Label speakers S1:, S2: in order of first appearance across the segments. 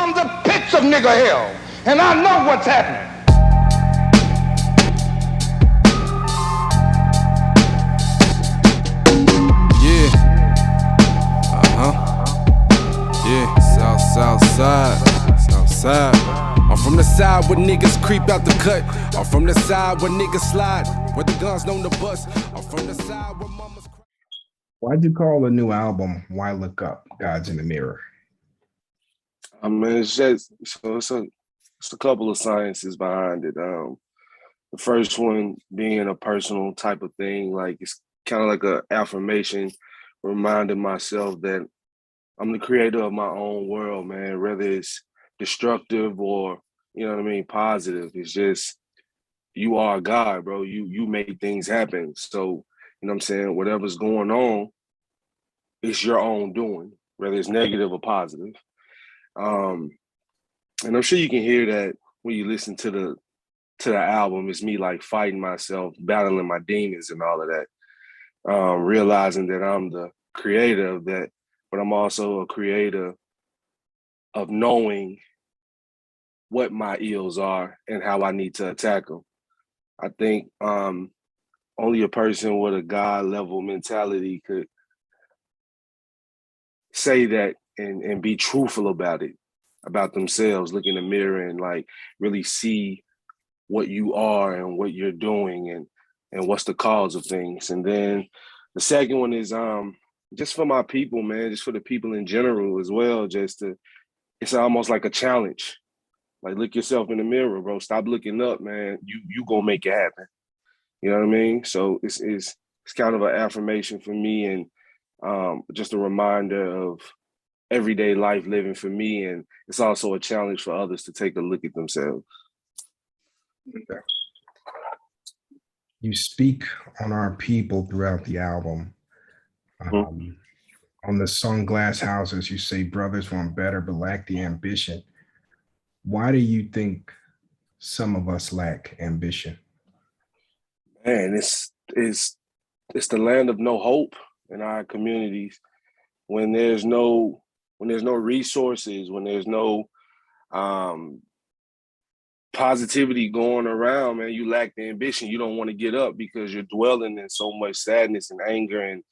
S1: from the pits of nigger hell, and I know what's happening.
S2: Yeah. Yeah. South side. I'm from the side where niggas creep out the cut. I'm from the side where niggas slide, where the guns known to bust. I'm from the side where mamas cry.
S3: Why'd you call the new album Why Look Up? God's in the Mirror.
S4: I mean, it's a couple of sciences behind it. The first one being a personal type of thing, like it's kind of like a affirmation, reminding myself that I'm the creator of my own world, man. Whether it's destructive or positive, it's just you are God, bro. You make things happen. So what I'm saying, whatever's going on, it's your own doing, whether it's negative or positive. And I'm sure you can hear that when you listen to the album. It's me like fighting myself, battling my demons and all of that. Realizing that I'm the creator of that, but I'm also a creator of knowing what my ills are and how I need to attack them. I think only a person with a God level mentality could say that and be truthful about it, about themselves, look in the mirror and like really see what you are and what you're doing and what's the cause of things. And then the second one is just for my people, man, just for the people in general as well, it's almost like a challenge. Like, look yourself in the mirror, bro. Stop looking up, man. You gonna make it happen. You know what I mean? So it's kind of an affirmation for me and just a reminder of everyday life living for me. And it's also a challenge for others to take a look at themselves.
S3: You speak on our people throughout the album. On the song Glass Houses, you say brothers want better but lack the ambition. Why do you think some of us lack ambition?
S4: Man, it's the land of no hope in our communities. When there's no resources, when there's no positivity going around, man, you lack the ambition. You don't want to get up because you're dwelling in so much sadness and anger and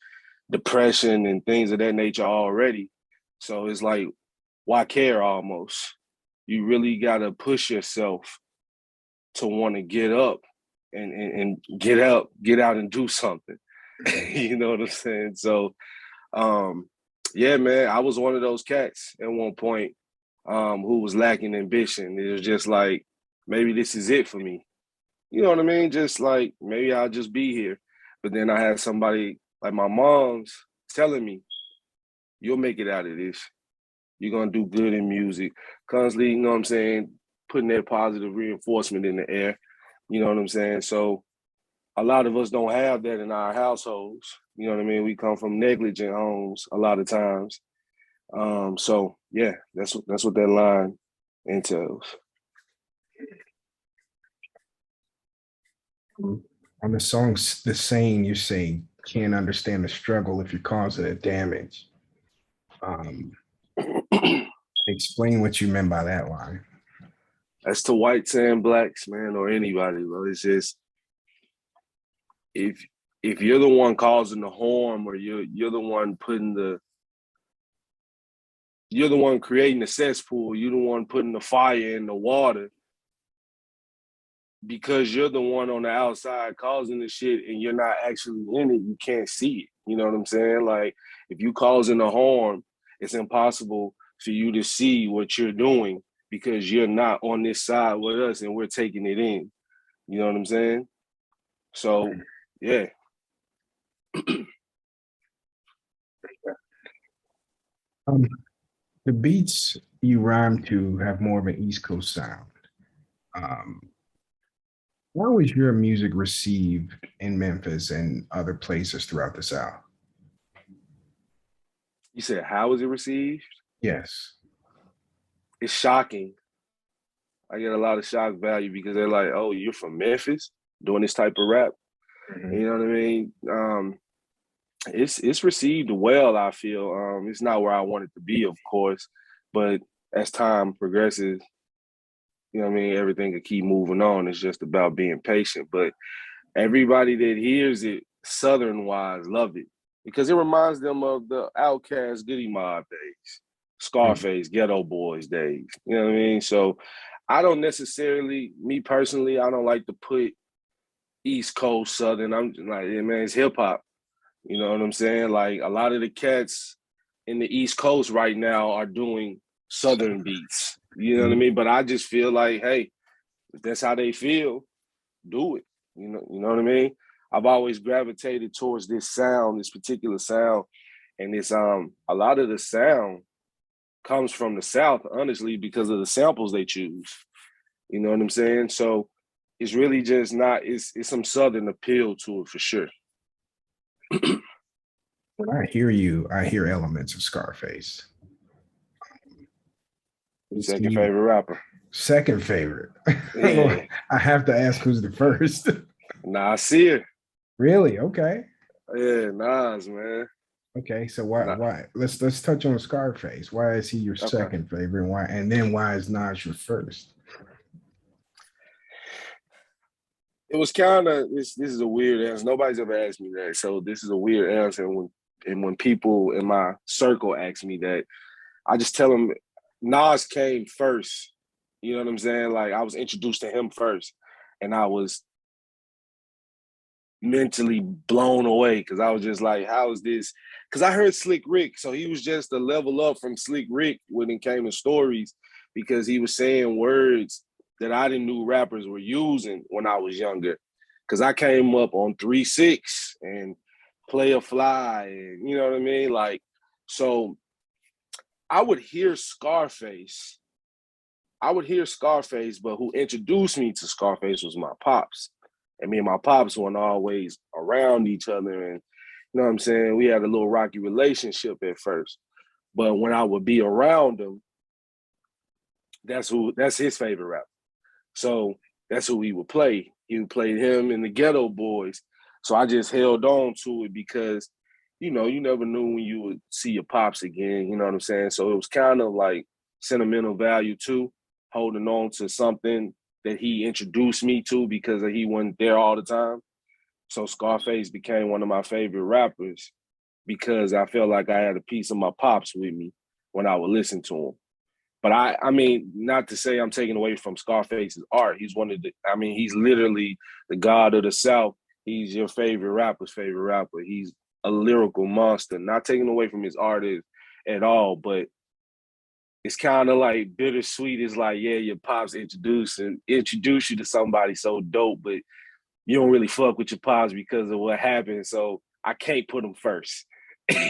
S4: depression and things of that nature already. So it's like, why care almost? You really got to push yourself to want to get up and get out and do something. You know what I'm saying? So, yeah, man, I was one of those cats at one point who was lacking ambition. It was just like, maybe this is it for me. You know what I mean? Just like, maybe I'll just be here. But then I had somebody like my mom's telling me, you'll make it out of this. You're going to do good in music. Constantly, you know what I'm saying, putting that positive reinforcement in the air. You know what I'm saying? So a lot of us don't have that in our households. You know what I mean? We come from negligent homes a lot of times. So yeah, that's what that line entails.
S3: On the song The Same, you say, can't understand the struggle if you're causing it damage. Explain what you meant by that line.
S4: That's to whites and blacks, man, or anybody, bro. It's just if you're the one causing the harm, or you're the one you're the one creating the cesspool, you're the one putting the fire in the water, because you're the one on the outside causing the shit and you're not actually in it, you can't see it. You know what I'm saying? Like, if you causing the harm, it's impossible for you to see what you're doing because you're not on this side with us and we're taking it in. You know what I'm saying? So, yeah.
S3: The beats you rhyme to have more of an East Coast sound. How was your music received in Memphis and other places throughout the South?
S4: You said, how was it received?
S3: Yes.
S4: It's shocking. I get a lot of shock value because they're like, oh, you're from Memphis doing this type of rap? Mm-hmm. You know what I mean? It's received well, I feel. It's not where I want it to be, of course, but as time progresses, you know what I mean, everything could keep moving on. It's just about being patient. But everybody that hears it, Southern wise, love it because it reminds them of the Outkast, Goody Mob days, Scarface, Ghetto Boys days. You know what I mean? So I don't necessarily, me personally, I don't like to put East Coast Southern. I'm just like, yeah, man, it's hip hop. You know what I'm saying? Like a lot of the cats in the East Coast right now are doing Southern beats. You know what I mean? But I just feel like, hey, if that's how they feel, do it. You know what I mean? I've always gravitated towards this sound, this particular sound. And it's a lot of the sound comes from the South, honestly, because of the samples they choose. You know what I'm saying? So it's really just not, it's some Southern appeal to it for sure.
S3: When I hear you, I hear elements of Scarface.
S4: Second favorite rapper.
S3: Second favorite.
S4: Yeah.
S3: I have to ask who's the first.
S4: Nasir.
S3: Really? Okay.
S4: Yeah, Nas, man.
S3: Okay, so why let's touch on Scarface. Why is he your second favorite? Why is Nas your first?
S4: It was kind of this is a weird answer. Nobody's ever asked me that. So this is a weird answer. And when people in my circle ask me that, I just tell them Nas came first. You know what I'm saying? Like I was introduced to him first. And I was mentally blown away because I was just like, how is this? Because I heard Slick Rick, so he was just a level up from Slick Rick when it came to stories because he was saying words that I didn't know rappers were using when I was younger. Because I came up on 3-6 and Play a Fly, and you know what I mean? Like, so I would hear Scarface, but who introduced me to Scarface was my pops. And me and my pops weren't always around each other. And you know what I'm saying? We had a little rocky relationship at first. But when I would be around him, that's his favorite rapper. So that's who he would play. He would play him and the Ghetto Boys. So I just held on to it because, you know, you never knew when you would see your pops again, you know what I'm saying? So it was kind of like sentimental value too, holding on to something that he introduced me to because he wasn't there all the time. So Scarface became one of my favorite rappers because I felt like I had a piece of my pops with me when I would listen to him. But I mean, not to say I'm taking away from Scarface's art. He's he's literally the god of the South. He's your favorite rapper's favorite rapper. He's a lyrical monster. Not taking away from his art at all, but it's kind of like bittersweet. It's like, yeah, your pops introduce you to somebody so dope, but you don't really fuck with your pops because of what happened. So I can't put him first.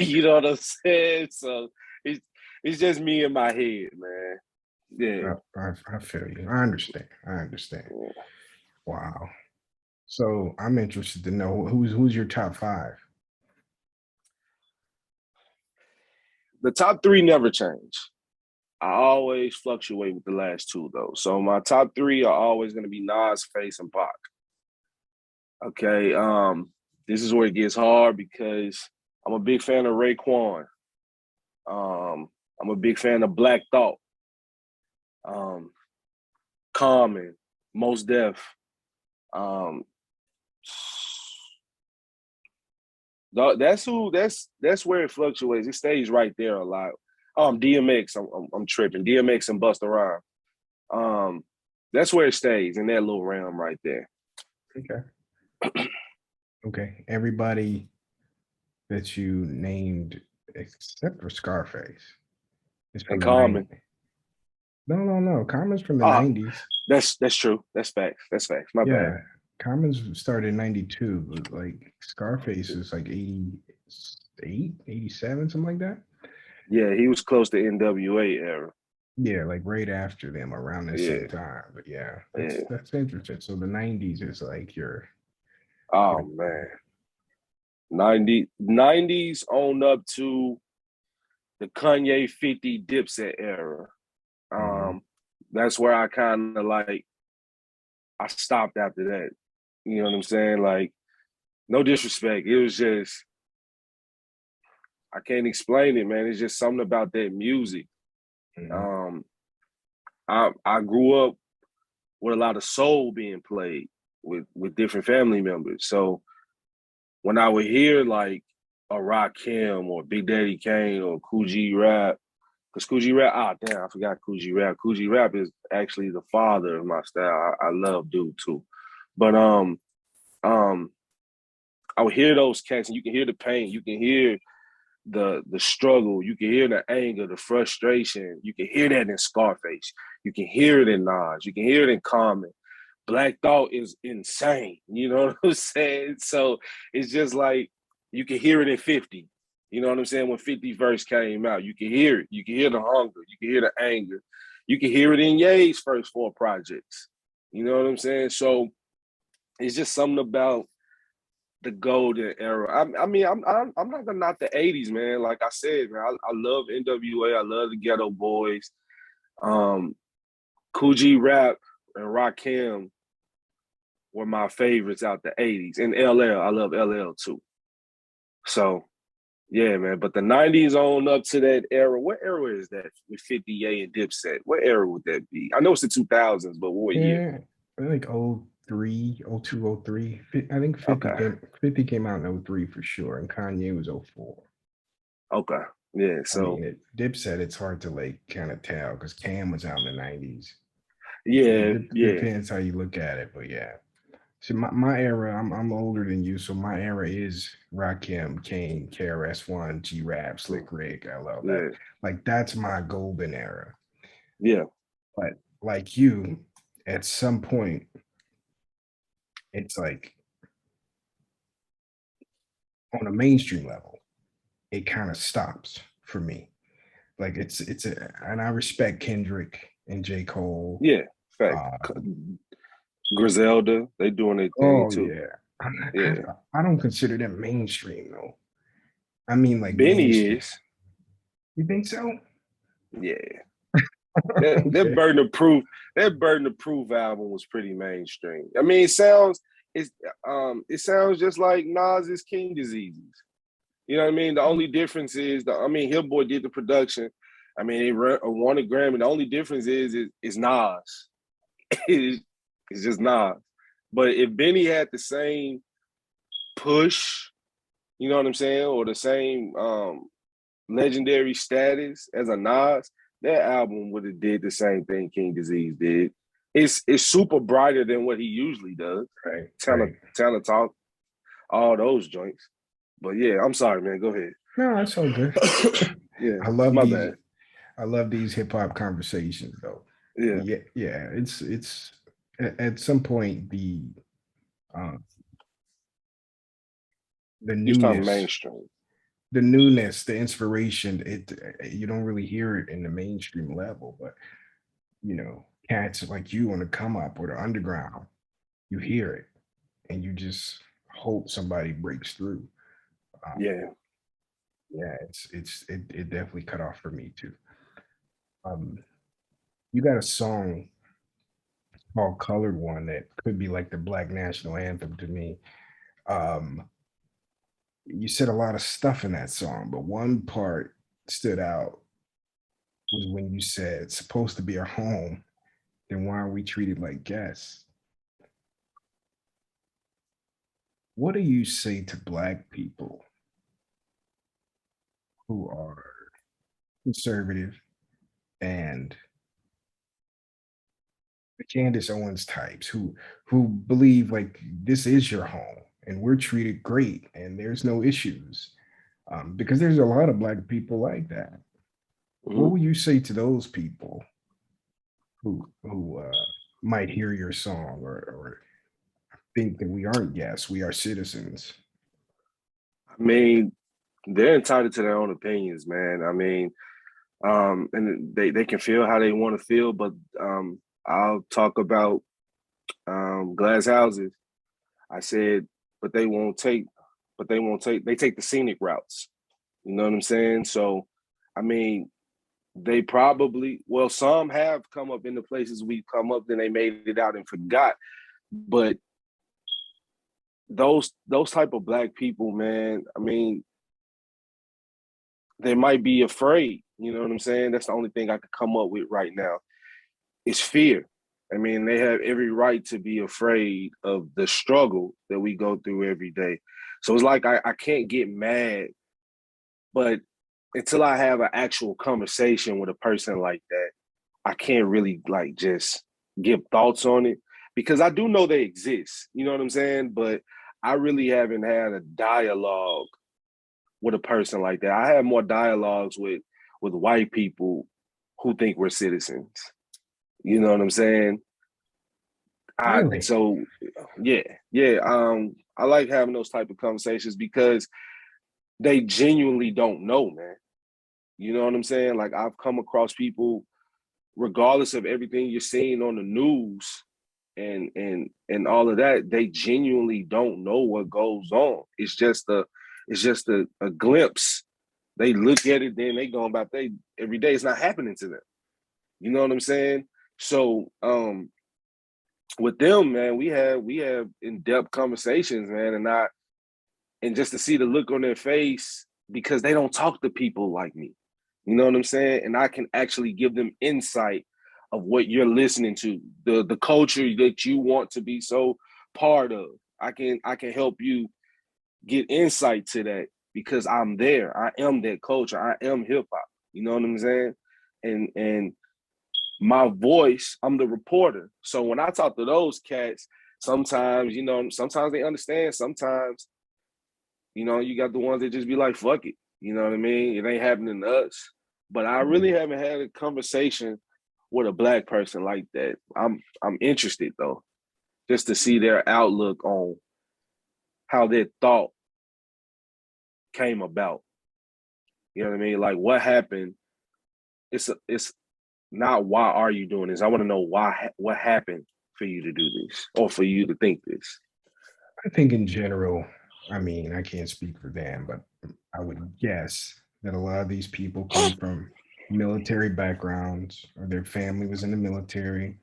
S4: You know what I'm saying? So it's just me in my head, man. Yeah.
S3: I feel you. I understand. Yeah. Wow. So I'm interested to know who's your top 5.
S4: The top 3 never change. I always fluctuate with the last 2 though. So my top 3 are always going to be Nas, Face, and Pac. Okay. This is where it gets hard because I'm a big fan of Raekwon. I'm a big fan of Black Thought. Common, Mos Def. That's where it fluctuates. It stays right there a lot. DMX, I'm tripping. DMX and Busta Rhymes. That's where it stays in that little realm right there.
S3: Okay. Okay. Everybody that you named except for Scarface is from
S4: and
S3: the
S4: Common.
S3: 90s. No. Common's from the 90s.
S4: That's true. That's facts. My bad.
S3: Common's started in 92, but like Scarface is like 88, 87, something like that.
S4: Yeah, he was close to NWA era.
S3: Yeah, like right after them around the same time. But that's interesting. So the 90s is like your
S4: man. 90s on up to the Kanye 50 Dipset era. That's where I kind of like I stopped after that. You know what I'm saying? Like, no disrespect. It was just I can't explain it, man. It's just something about that music. I grew up with a lot of soul being played with different family members. So when I would hear like a Rakim or Big Daddy Kane or Cool G Rap, because Cool G Rap, damn, I forgot Cool G Rap. Cool G Rap is actually the father of my style. I love dude too. But um I would hear those cats and you can hear the pain, you can hear the struggle, you can hear the anger, the frustration. You can hear that in Scarface. You can hear it in Nas. You can hear it in Common. Black Thought is insane. You know what I'm saying? So it's just like you can hear it in 50. You know what I'm saying? When 50 verse came out, you can hear it. You can hear the hunger. You can hear the anger. You can hear it in Ye's first 4 projects. You know what I'm saying? So it's just something about the golden era. I mean, I'm not gonna knock the '80s, man. Like I said, man, I love NWA. I love the Ghetto Boys. Cool G Rap and Rakim were my favorites out the '80s. And LL, I love LL too. So yeah, man. But the '90s on up to that era. What era is that with 50 and Dipset? What era would that be? I know it's the 2000s, but what year?
S3: I think 03, 02, 03. I think 50
S4: Okay.
S3: came out in 03 for sure, and Kanye was 04.
S4: Okay. Yeah.
S3: I
S4: So
S3: mean, Dipset, it's hard to like kind of tell because Cam was out in the 90s.
S4: yeah, yeah.
S3: Depends how you look at it, but yeah. So my era, I'm older than you, so my era is Rakim, Kane, KRS-One, G Rap, Slick Rick. I love that.
S4: Yeah.
S3: Like that's my golden era.
S4: Yeah.
S3: But like you, at some point, it's like on a mainstream level, it kind of stops for me. Like and I respect Kendrick and J. Cole.
S4: Yeah. Fact.
S3: Uh,
S4: Griselda, they doing their thing
S3: oh
S4: too.
S3: yeah.
S4: Yeah.
S3: I don't consider them mainstream though. I mean like
S4: Benny
S3: mainstream.
S4: is.
S3: You think so?
S4: Yeah. That
S3: Okay.
S4: Burden of Proof album was pretty mainstream. I mean, it sounds just like Nas's King Diseases. You know what I mean? The only difference is Hit Boy did the production. I mean, he won a Grammy. The only difference is Nas. it's just Nas. But if Benny had the same push, you know what I'm saying, or the same legendary status as a Nas, that album would have did the same thing King Disease did. It's super brighter than what he usually does.
S3: Right.
S4: Talent Talk, all those joints. But yeah, I'm sorry, man. Go ahead.
S3: No, that's all good.
S4: Yeah,
S3: I love
S4: my
S3: these.
S4: bad.
S3: I love these hip hop conversations though.
S4: Yeah.
S3: Yeah. It's at some point um the
S4: You're talking
S3: newness,
S4: mainstream.
S3: the inspiration. You don't really hear it in the mainstream level, but you know, cats like you on the come up or the underground, you hear it, and you just hope somebody breaks through. Um,
S4: Yeah.
S3: yeah, it definitely cut off for me too. Um, you got a song called "Colored One" that could be like the Black national anthem to me. Um, you said a lot of stuff in that song, but one part stood out was when you said it's supposed to be our home, then why are we treated like guests? What do you say to Black people who are conservative and the Candace Owens types who believe like this is your home and we're treated great and there's no issues? Because there's a lot of Black people like that. What
S4: Mm-hmm.
S3: would you say to those people who might hear your song or think that we aren't guests, we are citizens?
S4: I mean, they're entitled to their own opinions, man. I mean, and they can feel how they want to feel, but I'll talk about glass houses. I said, but they take the scenic routes. You know what I'm saying? So, I mean, some have come up in the places we've come up, then they made it out and forgot. But those type of Black people, man, I mean, they might be afraid. You know what I'm saying? That's the only thing I could come up with right now. it's fear. I mean, they have every right to be afraid of the struggle that we go through every day. So it's like I can't get mad, but until I have an actual conversation with a person like that, I can't really like just give thoughts on it because I do know they exist. You know what I'm saying? But I really haven't had a dialogue with a person like that. I have more dialogues with white people who think we're citizens. You know what I'm saying? I
S3: Really?
S4: so yeah, yeah. I like having those type of conversations because they genuinely don't know, man. You know what I'm saying? Like I've come across people, regardless of everything you're seeing on the news and all of that, they genuinely don't know what goes on. It's just a glimpse. They look at it, then they go about they every day. It's not happening to them. You know what I'm saying? So with them, man, we have in-depth conversations, man, and just to see the look on their face because they don't talk to people like me. You know what I'm saying? And I can actually give them insight of what you're listening to, the culture that you want to be so part of. I can help you get insight to that because I'm there. I am that culture. I am hip hop. You know what I'm saying? And my voice, I'm the reporter. So when I talk to those cats, sometimes, sometimes they understand, sometimes, you got the ones that just be like, fuck it. You know what I mean? It ain't happening to us. But I really haven't had a conversation with a black person like that. I'm interested though, just to see their outlook on how their thought came about. You know what I mean? Like what happened? It's not why are you doing this? I want to know what happened for you to do this or for you to think this.
S3: I think in general, I mean, I can't speak for them, but I would guess that a lot of these people come from military backgrounds, or their family was in the military,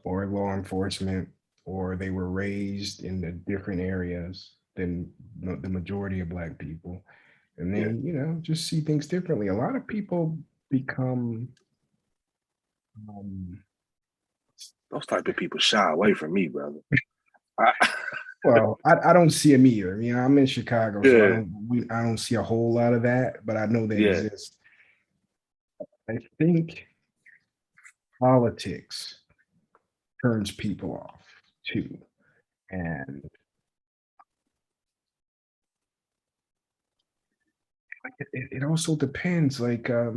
S3: or law enforcement, or they were raised in the different areas than the majority of Black people. And
S4: Yeah.
S3: they, just see things differently. A lot of people become, um,
S4: Those type of people shy away from me, brother. I,
S3: well, I don't see them either. I'm in Chicago, so
S4: yeah,
S3: I don't see a whole lot of that, but I know they
S4: yeah.
S3: exist. I think politics turns people off too. And it also depends. Like, I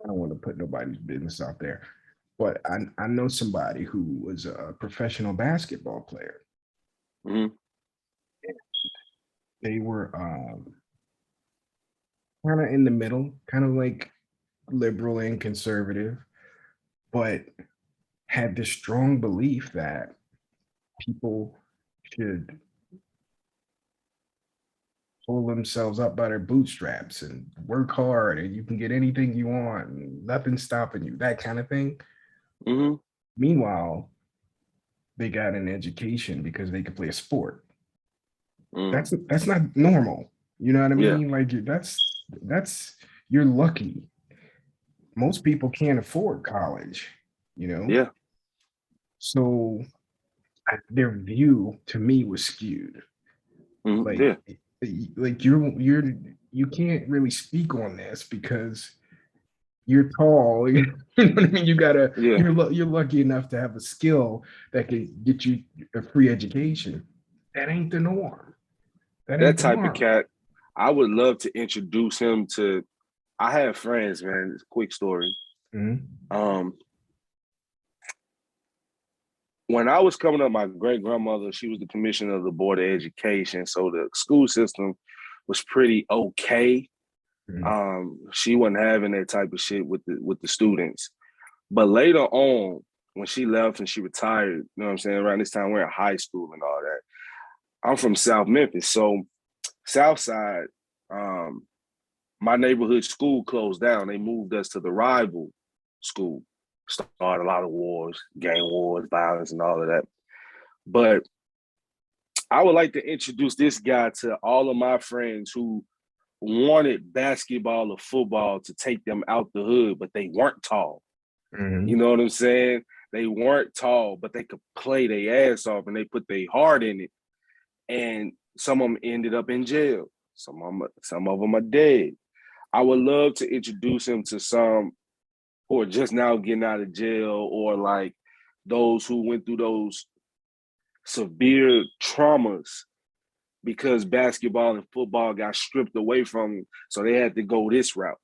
S3: don't want to put nobody's business out there, but I know somebody who was a professional basketball player.
S4: Mm-hmm.
S3: They were kind of in the middle, kind of like liberal and conservative, but had this strong belief that people should pull themselves up by their bootstraps and work hard and you can get anything you want and nothing's stopping you, that kind of thing.
S4: Mm-hmm.
S3: Meanwhile, they got an education because they could play a sport.
S4: Mm.
S3: That's not normal. You know what I
S4: Yeah,
S3: mean? Like that's you're lucky. Most people can't afford college, you know?
S4: yeah.
S3: So their view to me was skewed.
S4: Mm-hmm.
S3: Like
S4: Yeah.
S3: like you can't really speak on this because you're tall. You know what I mean?
S4: Yeah.
S3: You're lucky enough to have a skill that can get you a free education. That ain't the norm. That
S4: That
S3: ain't the
S4: type of
S3: norm.
S4: cat, I would love to introduce him to. I have friends, man. It's a quick story.
S3: Mhm.
S4: Um, when I was coming up, my great grandmother, she was the commissioner of the board of education, so the school system was pretty okay.
S3: Mhm.
S4: She wasn't having that type of shit with the students. But later on, when she left and she retired, you know what I'm saying? Around this time, we're in high school and all that. I'm from South Memphis, so South Side, um, my neighborhood school closed down. They moved us to the rival school. Started a lot of wars, gang wars, violence, and all of that. But I would like to introduce this guy to all of my friends who wanted basketball or football to take them out the hood, but they weren't tall.
S3: Mm-hmm.
S4: You know what I'm saying? They weren't tall, but they could play their ass off and they put their heart in it. And some of them ended up in jail. Some of them are dead. I would love to introduce him to some who are just now getting out of jail, or like those who went through those severe traumas because basketball and football got stripped away from them, so they had to go this route.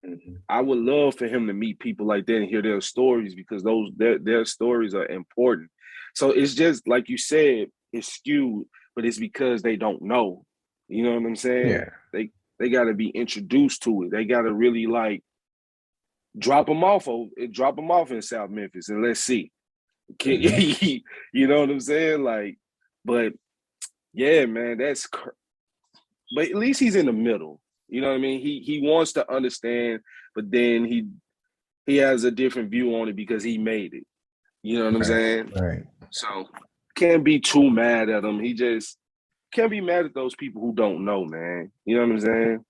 S3: Mm-hmm.
S4: I would love for him to meet people like that and hear their stories, because their stories are important. So it's just like you said, it's skewed, but it's because they don't know. You know what I'm saying?
S3: Yeah.
S4: They got to be introduced to it. They got to really like drop them off in South Memphis and let's see. Can,
S3: Mm-hmm.
S4: you know what I'm saying? Like, but yeah, man, but at least he's in the middle. You know what I mean? He wants to understand, but then he has a different view on it because he made it. You know what I'm
S3: Right.
S4: saying?
S3: Right.
S4: So can't be too mad at him. He just can't be mad at those people who don't know, man. You know what I'm saying?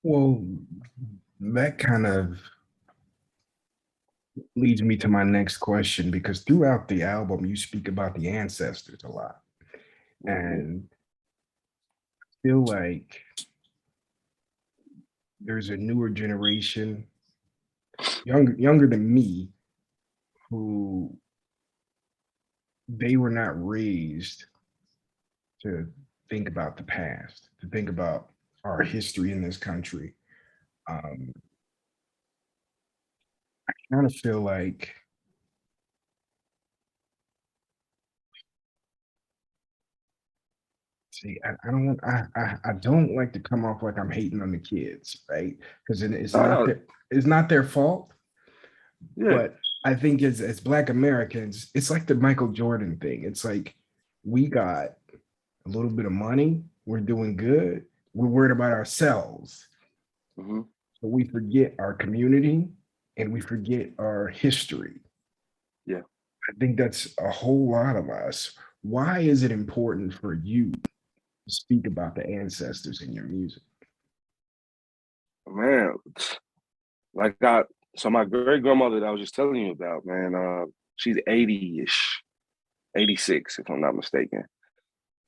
S3: Well, that kind of leads me to my next question, because throughout the album you speak about the ancestors a lot,
S4: Mm-hmm.
S3: and I feel like there's a newer generation, younger than me, who they were not raised to think about the past, to think about our history in this country. Um, I kind of feel like, see, I don't want, I don't like to come off like I'm hating on the kids, right? Because
S4: No, no,
S3: it's not their fault.
S4: yeah.
S3: But I think as Black Americans, it's like the Michael Jordan thing. It's like we got a little bit of money, we're doing good, we're worried about ourselves,
S4: Mm-hmm.
S3: but we forget our community and we forget our history.
S4: Yeah.
S3: I think that's a whole lot of us. Why is it important for you to speak about the ancestors in your music?
S4: Man, like I so my great grandmother that I was just telling you about, man, she's 80-ish, 86, if I'm not mistaken.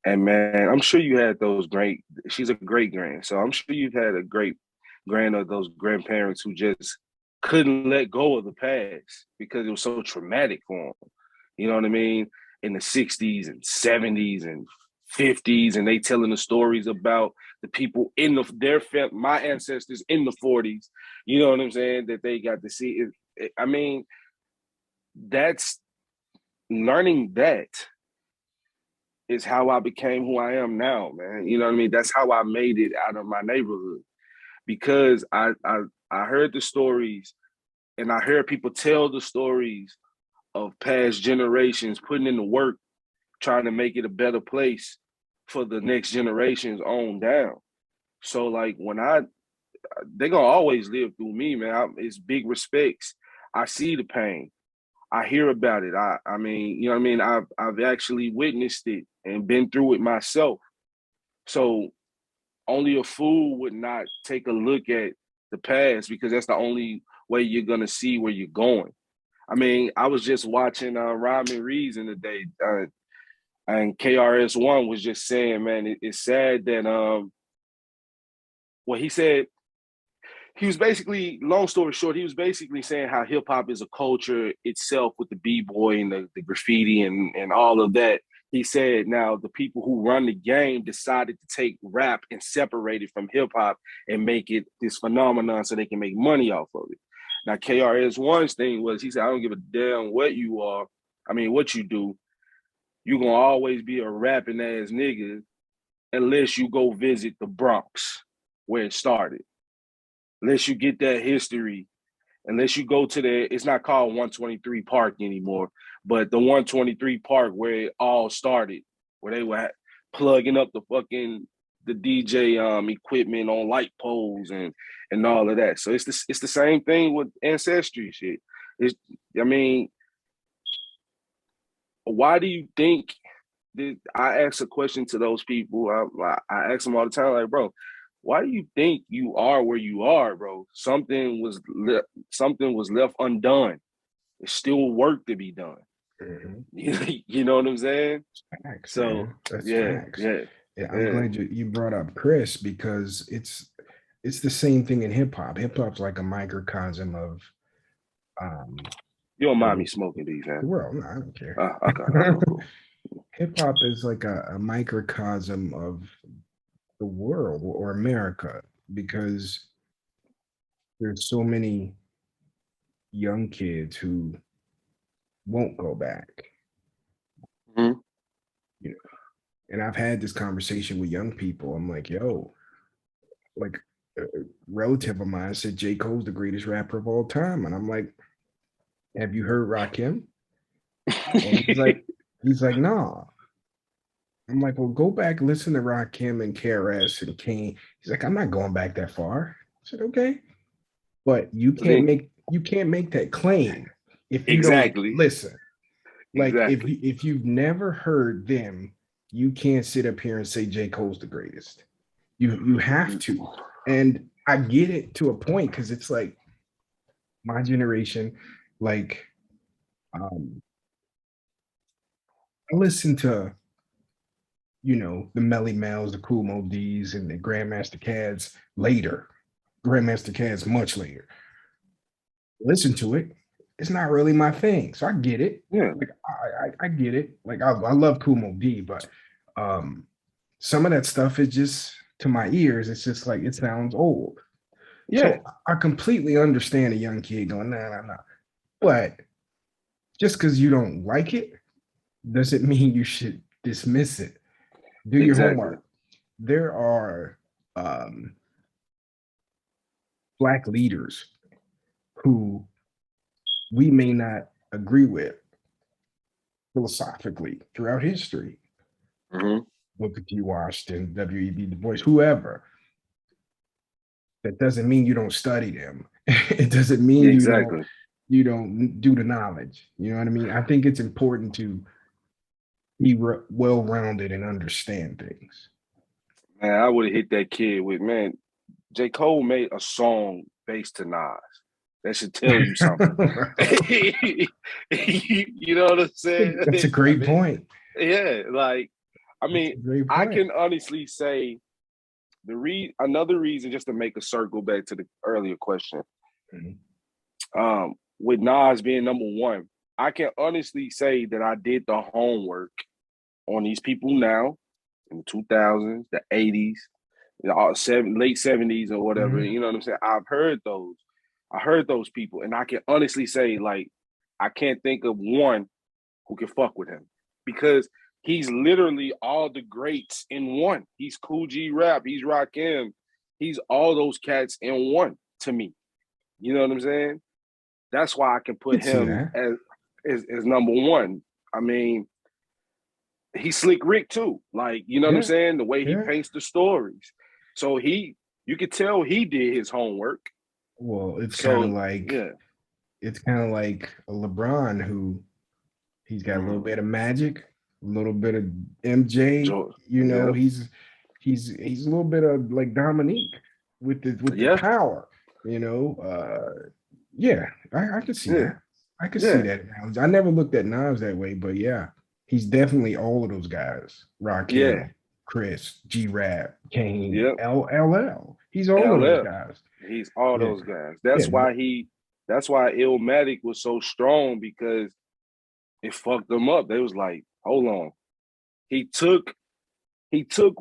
S4: And man, I'm sure you had those she's a great grand. So I'm sure you've had a great grand of those grandparents who just couldn't let go of the past because it was so traumatic for them. You know what I mean? In the 60s and 70s and 50s, and they telling the stories about the people in my ancestors in the 40s. You know what I'm saying? That they got to see. I mean, that's learning that is how I became who I am now, man. You know what I mean? That's how I made it out of my neighborhood, because I heard the stories and I heard people tell the stories of past generations putting in the work, trying to make it a better place for the next generations on down. So like they're gonna always live through me, man. It's big respects. I see the pain. I hear about it. I mean, you know what I mean? I've actually witnessed it and been through it myself. So only a fool would not take a look at the past, because that's the only way you're gonna see where you're going. I mean, I was just watching Ryman Reason today, and KRS-One was just saying, man, it's sad that he said, he was basically, long story short, he was basically saying how hip hop is a culture itself with the b-boy and the graffiti and all of that. He said now the people who run the game decided to take rap and separate it from hip hop and make it this phenomenon so they can make money off of it. Now KRS-One's thing was, he said, I don't give a damn what you are, I mean what you do, you're gonna always be a rapping ass nigga unless you go visit the Bronx where it started. Unless you get that history, unless you go to it's not called 123 Park anymore, but the 123 Park where it all started, where they were plugging up the DJ equipment on light poles and all of that. So it's the same thing with ancestry shit. I mean, why do you think that? I ask a question to those people. I ask them all the time, like, bro, why do you think you are where you are, bro? Something was left undone. There's still work to be done.
S3: Mhm.
S4: You know what I'm saying?
S3: Facts,
S4: So
S3: man. That's
S4: yeah,
S3: facts.
S4: yeah,
S3: Yeah, I'm
S4: yeah.
S3: glad you brought up Chris because it's the same thing in hip hop. Hip hop's like a microcosm of um
S4: You don't mind me
S3: the
S4: smoking these, man?
S3: world. No, I don't care.
S4: Okay, cool.
S3: Hip hop is like a microcosm of the world or America because there's so many young kids who won't go back.
S4: Mhm.
S3: You know, and I've had this conversation with young people. I'm like, yo, like a relative of mine said J. Cole's the greatest rapper of all time. And I'm like, have you heard Rakim? And he's like, nah. I'm like, well, go back, listen to Rakim and KRS and Kane. He's like, I'm not going back that far. I said, okay. But you can't make that claim if you don't
S4: Exactly,
S3: listen. Like
S4: exactly.
S3: if you've never heard them, you can't sit up here and say J. Cole's the greatest. You have to. And I get it to a point because it's like my generation, like I listen to, the Melly Mels, the Cool Mo D's, and the Grandmaster Cads later. Grandmaster Cads much later. Listen to it. It's not really my thing. So I get it.
S4: Yeah,
S3: Like I get it. Like I love Cool Mo D, but some of that stuff is just to my ears, it's just like it sounds old.
S4: yeah,
S3: So I completely understand a young kid going, nah. But just because you don't like it doesn't mean you should dismiss it. Do your
S4: exactly.
S3: homework. There are Black leaders who we may not agree with philosophically throughout history.
S4: Hmm.
S3: Booker T. Washington, W.E.B. Du Bois, whoever. That doesn't mean you don't study them. It doesn't mean
S4: Exactly.
S3: you don't do the knowledge. You know what I mean? I think it's important to be well-rounded and understand things.
S4: Man, I would have hit that kid with, man, J. Cole made a song based to Nas. That should tell you something. You know what I'm saying?
S3: That's a
S4: I
S3: great
S4: mean,
S3: point.
S4: yeah, like, I
S3: That's
S4: mean,
S3: a great
S4: I
S3: point.
S4: can honestly say another reason, just to make a circle back to the earlier question,
S3: Mhm.
S4: with Nas being number one, I can honestly say that I did the homework on these people now in the 2000s, the 80s, late 70s or whatever.
S3: Mhm.
S4: You know what I'm saying? I've heard those. I heard those people, and I can honestly say, like, I can't think of one who can fuck with him because he's literally all the greats in one. He's Cool G Rap, he's Rakim, he's all those cats in one to me. You know what I'm saying? That's why I can
S3: I
S4: put
S3: can see
S4: him
S3: that.
S4: as number one. I mean, he's Slick Rick too. Like, you know what I'm
S3: Yeah.
S4: saying? The way he
S3: Yeah.
S4: paints the stories. So you could tell he did his homework.
S3: Well,
S4: So yeah.
S3: it's kind of like a LeBron who he's got a little
S4: Mm.
S3: bit of magic, a little bit of MJ.
S4: Yep.
S3: He's a little bit of like Dominique with the
S4: Yeah.
S3: power. Yeah, I could see
S4: Yeah.
S3: that. I could see
S4: Yeah.
S3: that analogy. I never looked at Nas that way, but yeah, he's definitely all of those guys.
S4: Yeah.
S3: Rakim, Chris, G Rap, Kane,
S4: Yep.
S3: LL. He's all of those
S4: LL.
S3: guys.
S4: He's all
S3: Yeah,
S4: those guys.
S3: yeah,
S4: That's why Illmatic was so strong, because it fucked them up. They was like, hold on. He took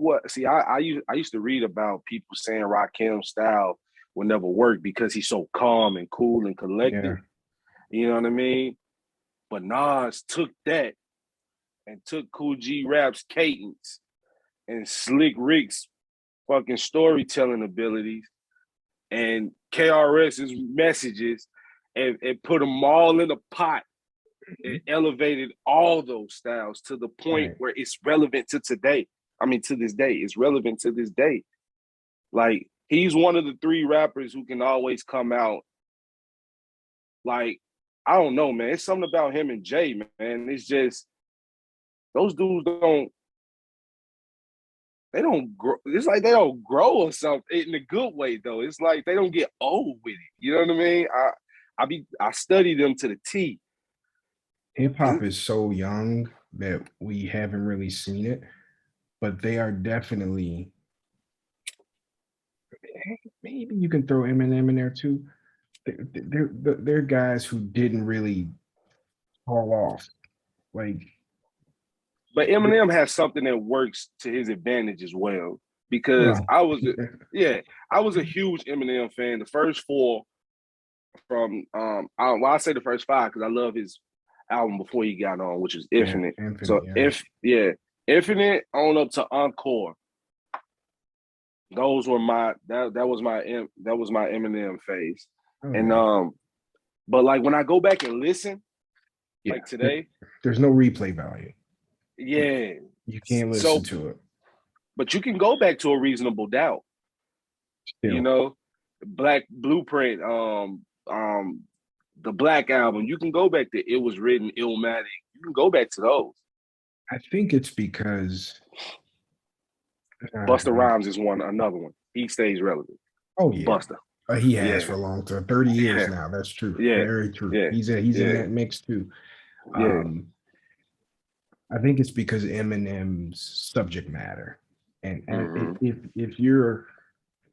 S4: what, see, I used to read about people saying Rakim's style would never work because he's so calm and cool and
S3: yeah.
S4: collected. You know what I mean? But Nas took that and took Cool G Rap's cadence and Slick Rick's fucking storytelling abilities and KRS's messages, and put them all in a pot and elevated all those styles to the point
S3: Right.
S4: where it's relevant to today. I mean, to this day, it's relevant to this day. Like, he's one of the three rappers who can always come out. Like, I don't know, man. It's something about him and Jay, man. It's just those dudes don't. they don't grow. It's like they don't grow or something in a good way though. It's like they don't get old with it. You know what I mean? I study them to the T.
S3: Hip hop is so young that we haven't really seen it, but they are definitely. Maybe you can throw Eminem in there too. They're guys who didn't really fall off. Like,
S4: but Eminem has something that works to his advantage as well. Because I was a huge Eminem fan. The first four from I say the first five because I love his album before he got on, which was Infinite. Infinite on up to Encore. Those were that was my Eminem phase. And but like when I go back and listen, like today,
S3: there's no replay value.
S4: Yeah.
S3: You can't listen to it.
S4: But you can go back to A Reasonable Doubt. Still. You know, Black Blueprint, the Black Album. You can go back to It Was Written, Illmatic. You can go back to those.
S3: I think it's because
S4: Busta Rhymes is another one. He stays relevant.
S3: Oh yeah,
S4: Busta.
S3: He has for a long time, 30 years now. That's true. Yeah, very true. Yeah. He's in that mix too. Yeah. I think it's because Eminem's subject matter, and if you're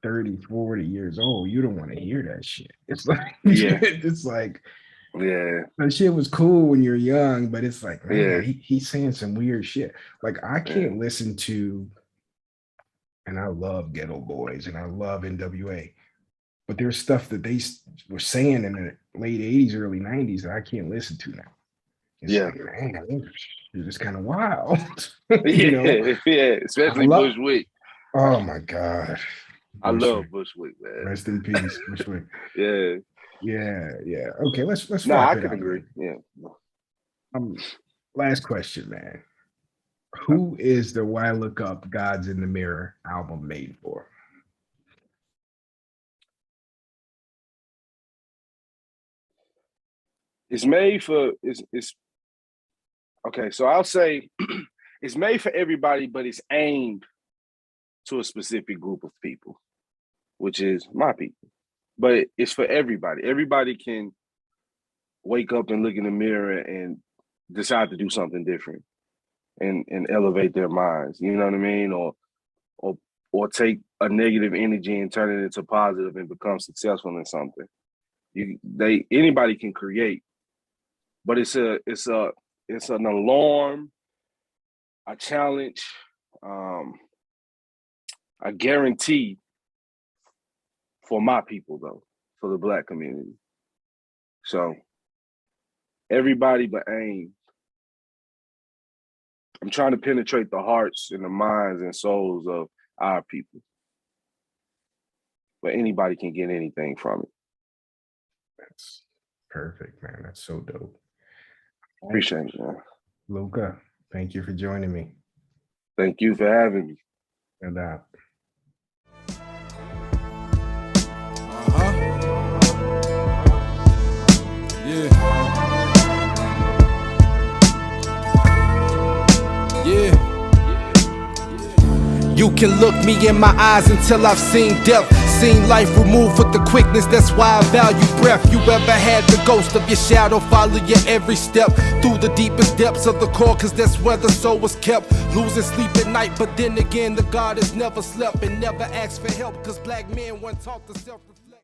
S3: 30, 40 years old, you don't want to hear that shit. It's like it's like that shit was cool when you're young, but it's like man, he's saying some weird shit. Like I can't listen to. And I love Ghetto Boys and I love NWA, but there's stuff that they were saying in the late 80s, early 90s that I can't listen to now. It's like, man, you're just kind of wild. You know?
S4: Especially Bushwick.
S3: Oh my God.
S4: I love Bushwick, man.
S3: Rest in peace, Bushwick. Yeah. Okay, let's
S4: I can agree. Yeah.
S3: Last question, man. Who is the Why Look Up Gods in the Mirror album made for?
S4: It's made for it's okay, so I'll say it's made for everybody, but it's aimed to a specific group of people, which is my people. But it's for everybody. Everybody can wake up and look in the mirror and decide to do something different. And elevate their minds, you know what I mean, or take a negative energy and turn it into positive and become successful in something. Anybody can create, but it's an alarm, a challenge, a guarantee for my people though, for the Black community. So everybody but AIM. I'm trying to penetrate the hearts and the minds and souls of our people. But anybody can get anything from it.
S3: That's perfect, man. That's so dope.
S4: Appreciate it, man.
S3: Lukah, thank you for joining me.
S4: Thank you for having me.
S3: No doubt.
S2: You can look me in my eyes until I've seen death, seen life removed with the quickness, that's why I value breath. You ever had the ghost of your shadow follow your every step through the deepest depths of the core, cause that's where the soul was kept. Losing sleep at night, but then again the God has never slept and never asked for help, cause Black men weren't taught to self